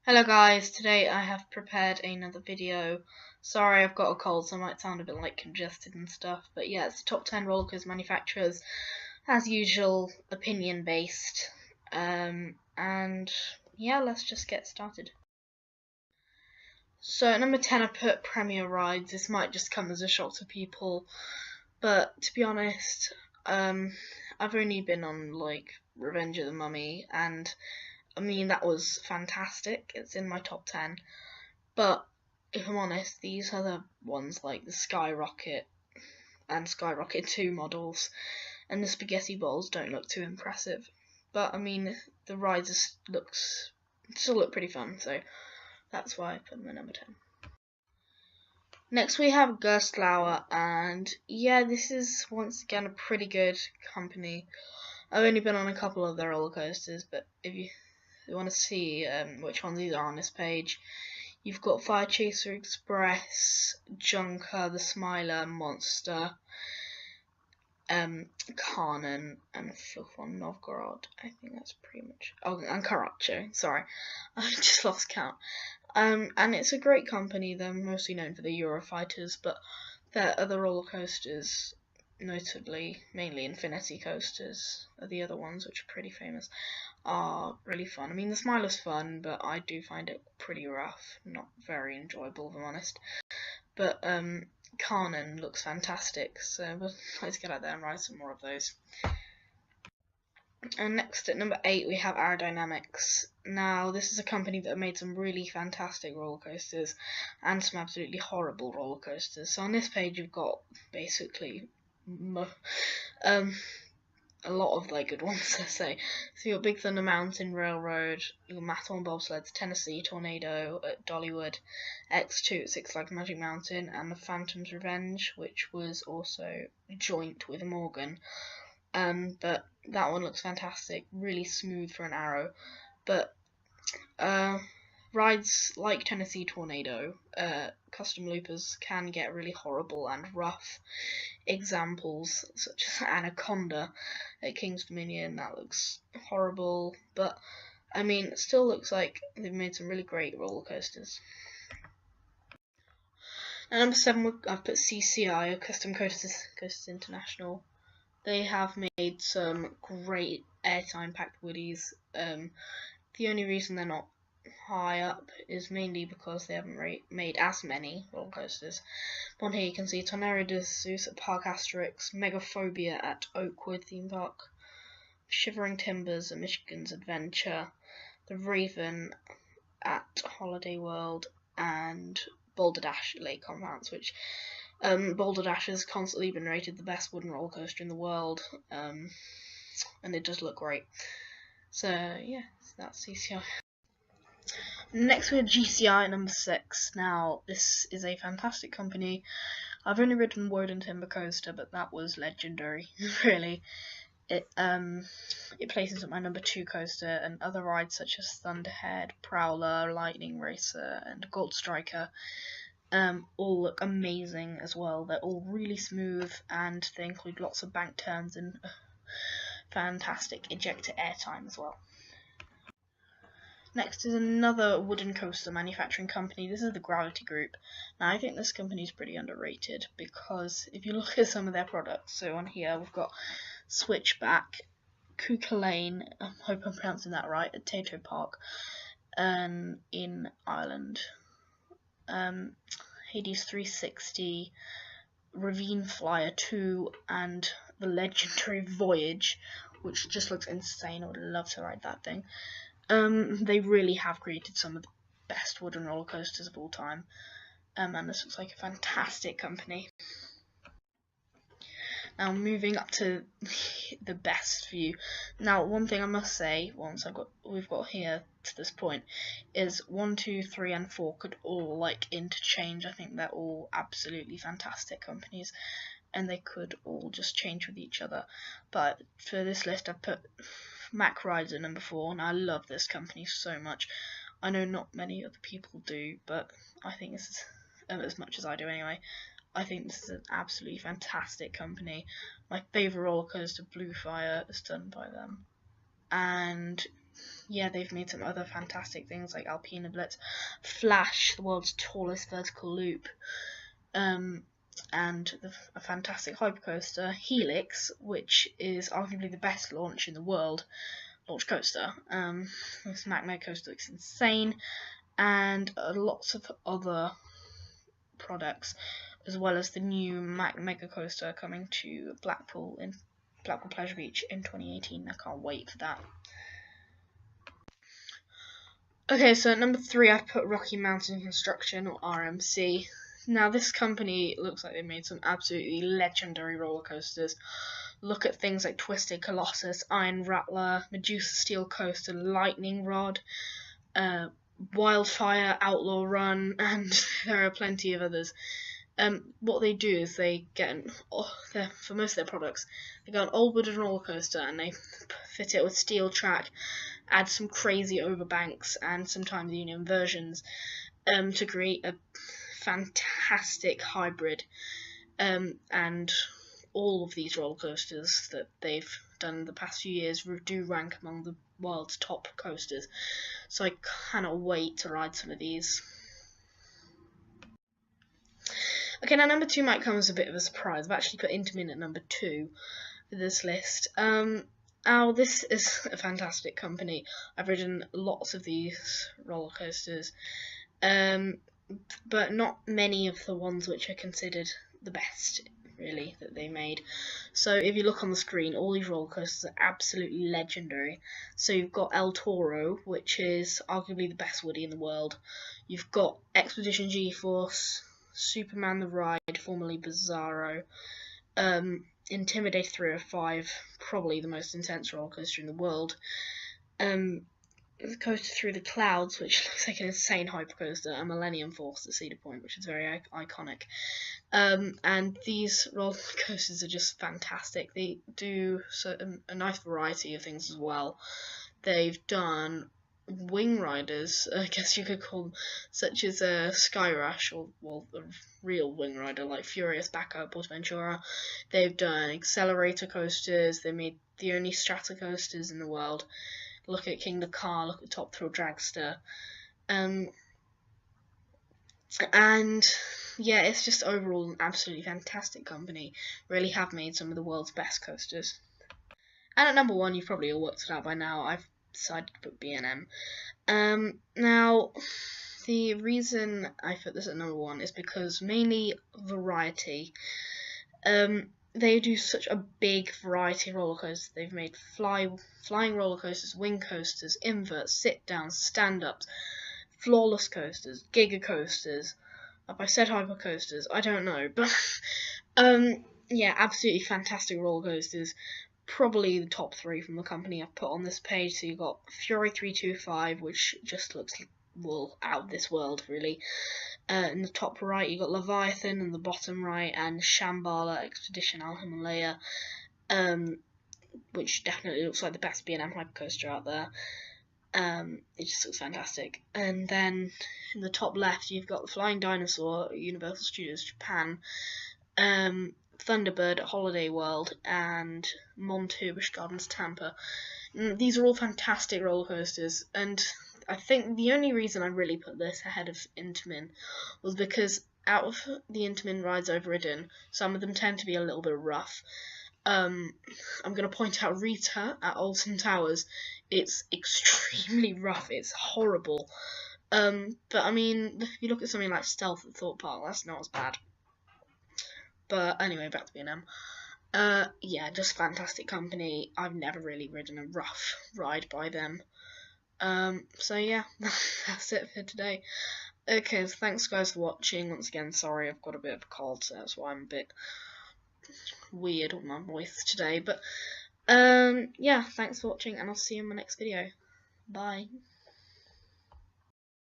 Hello guys, today I have prepared another video. Sorry, I've got a cold, so I might sound a bit like congested and stuff, but yeah, it's top 10 roller coaster manufacturers, as usual, opinion based. And yeah, let's just get started. So at number 10 I put Premier Rides. This might just come as a shock to people, but to be honest, I've only been on like Revenge of the Mummy, and I mean, that was fantastic. It's in my top 10. But if I'm honest, these other ones like the Skyrocket and Skyrocket 2 models and the Spaghetti Bowls don't look too impressive. But I mean, the rides still look pretty fun, so that's why I put them at number 10. Next we have Gerstlauer, and yeah, this is once again a pretty good company. I've only been on a couple of their roller coasters, but if you want to see which ones these are on this page, you've got Fire Chaser Express, Junker, the Smiler, Monster, Kanon, and Filth on Novgorod. I think that's pretty much. Oh, and Karacho. Sorry, I just lost count. And it's a great company. They're mostly known for the Eurofighters, but their other roller coasters, notably mainly Infinity coasters, are the other ones which are pretty famous, are really fun. I mean, the Smiler's fun, but I do find it pretty rough, not very enjoyable if I'm honest. But Kanon looks fantastic, so let's get out there and ride some more of those. And next at number 8 we have Aerodynamics. Now this is a company that made some really fantastic roller coasters and some absolutely horrible roller coasters. So on this page you've got basically a lot of like good ones, let's say. So you've got Big Thunder Mountain Railroad, you've got Mathorn Bobsleds, Tennessee Tornado at Dollywood, X2 at Six Flags Magic Mountain, and the Phantom's Revenge, which was also joint with Morgan. But that one looks fantastic, really smooth for an arrow. But rides like Tennessee Tornado, custom loopers can get really horrible and rough. Examples such as Anaconda at King's Dominion, that looks horrible, but I mean, it still looks like they've made some really great roller coasters. And number 7, I've put CCI, or Custom Coasters International. They have made some great airtime packed woodies. The only reason they're not high up is mainly because they haven't made as many roller coasters. On here you can see Tornado de Zeus at Park Asterix, Megaphobia at Oakwood Theme Park, Shivering Timbers at Michigan's Adventure, the Raven at Holiday World, and Boulder Dash at Lake Convance, which Boulder Dash has constantly been rated the best wooden roller coaster in the world, and it does look great. So yeah, that's CCI. Next we have GCI at number 6. Now this is a fantastic company. I've only ridden Woden Timber Coaster, but that was legendary. Really, it places at my number 2 coaster, and other rides such as Thunderhead, Prowler, Lightning Racer, and Gold Striker all look amazing as well. They're all really smooth, and they include lots of bank turns and fantastic ejector airtime as well. Next is another wooden coaster manufacturing company. This is the Gravity Group. Now I think this company is pretty underrated, because if you look at some of their products, so on here we've got Switchback, Kuka Lane, I hope I'm pronouncing that right, at Tato Park in Ireland, Hades 360, Ravine Flyer 2, and the legendary Voyage, which just looks insane. I would love to ride that thing. They really have created some of the best wooden roller coasters of all time, and this looks like a fantastic company. Now moving up to the best view. Now one thing I must say, we've got here to this point, is 1, 2, 3, and 4 could all like interchange. I think they're all absolutely fantastic companies, and they could all just change with each other. But for this list I've put MACK Rides at number 4, and I love this company so much. I know not many other people do, but I think this is, as much as I do anyway, I think this is an absolutely fantastic company. My favourite roller coaster, Blue Fire, is done by them. And yeah, they've made some other fantastic things like Alpina Blitz, Flash, the world's tallest vertical loop, and a fantastic hypercoaster, Helix, which is arguably the best launch in the world, launch coaster. This MACK Mega coaster looks insane, and lots of other products, as well as the new MACK Mega coaster coming to Blackpool Pleasure Beach in 2018. I can't wait for that. Okay, so at number 3 I've put Rocky Mountain Construction, or RMC. Now this company looks like they made some absolutely legendary roller coasters. Look at things like Twisted Colossus, Iron Rattler, Medusa Steel Coaster, Lightning Rod, Wildfire, Outlaw Run, and there are plenty of others. What they do is they get for most of their products, they go an old wooden roller coaster and they fit it with steel track, add some crazy overbanks and sometimes even inversions to create a fantastic hybrid. And all of these roller coasters that they've done in the past few years do rank among the world's top coasters. So I cannot wait to ride some of these. Okay, now number 2 might come as a bit of a surprise. I've actually put Intamin at number 2 for this list. This is a fantastic company. I've ridden lots of these roller coasters, but not many of the ones which are considered the best, really, that they made. So if you look on the screen, all these roller coasters are absolutely legendary. So you've got El Toro, which is arguably the best Woody in the world. You've got Expedition G-Force, Superman the Ride, formerly Bizarro, Intimidate 305, probably the most intense roller coaster in the world, the coaster Through the Clouds, which looks like an insane hypercoaster, and Millennium Force at Cedar Point, which is very iconic. And these roller coasters are just fantastic. They do a nice variety of things as well. They've done wing riders, I guess you could call them, such as Sky Rush, or a real wing rider like Furious Backup or Ventura. They've done accelerator coasters. They made the only strata coasters in the world. Look at King of the Car, look at Top Thrill Dragster. And yeah, it's just overall an absolutely fantastic company. Really have made some of the world's best coasters. And at number 1, you've probably all worked it out by now, I've decided to put B&M. Now, the reason I put this at number 1 is because mainly variety. They do such a big variety of roller coasters. They've made flying roller coasters, wing coasters, inverts, sit-downs, stand-ups, flawless coasters, giga coasters. Have I said hyper coasters? I don't know, but yeah, absolutely fantastic roller coasters. Probably the top 3 from the company I've put on this page. So you've got Fury 325, which just looks out of this world, really. In the top right, you've got Leviathan, in the bottom right, and Shambhala Expedition Al Himalaya, which definitely looks like the best B&M hypercoaster out there. It just looks fantastic. And then in the top left, you've got the Flying Dinosaur at Universal Studios Japan, Thunderbird at Holiday World, and Montu Busch Gardens Tampa. These are all fantastic roller coasters, and I think the only reason I really put this ahead of Intamin was because out of the Intamin rides I've ridden, some of them tend to be a little bit rough. I'm going to point out Rita at Alton Towers. It's extremely rough. It's horrible. But I mean, if you look at something like Stealth at Thorpe Park, that's not as bad. But anyway, back to B&M. Yeah, just fantastic company. I've never really ridden a rough ride by them. So yeah, that's it for today. Okay, so thanks guys for watching. Once again, sorry I've got a bit of a cold, so that's why I'm a bit weird with my voice today. But yeah, thanks for watching, and I'll see you in my next video. Bye.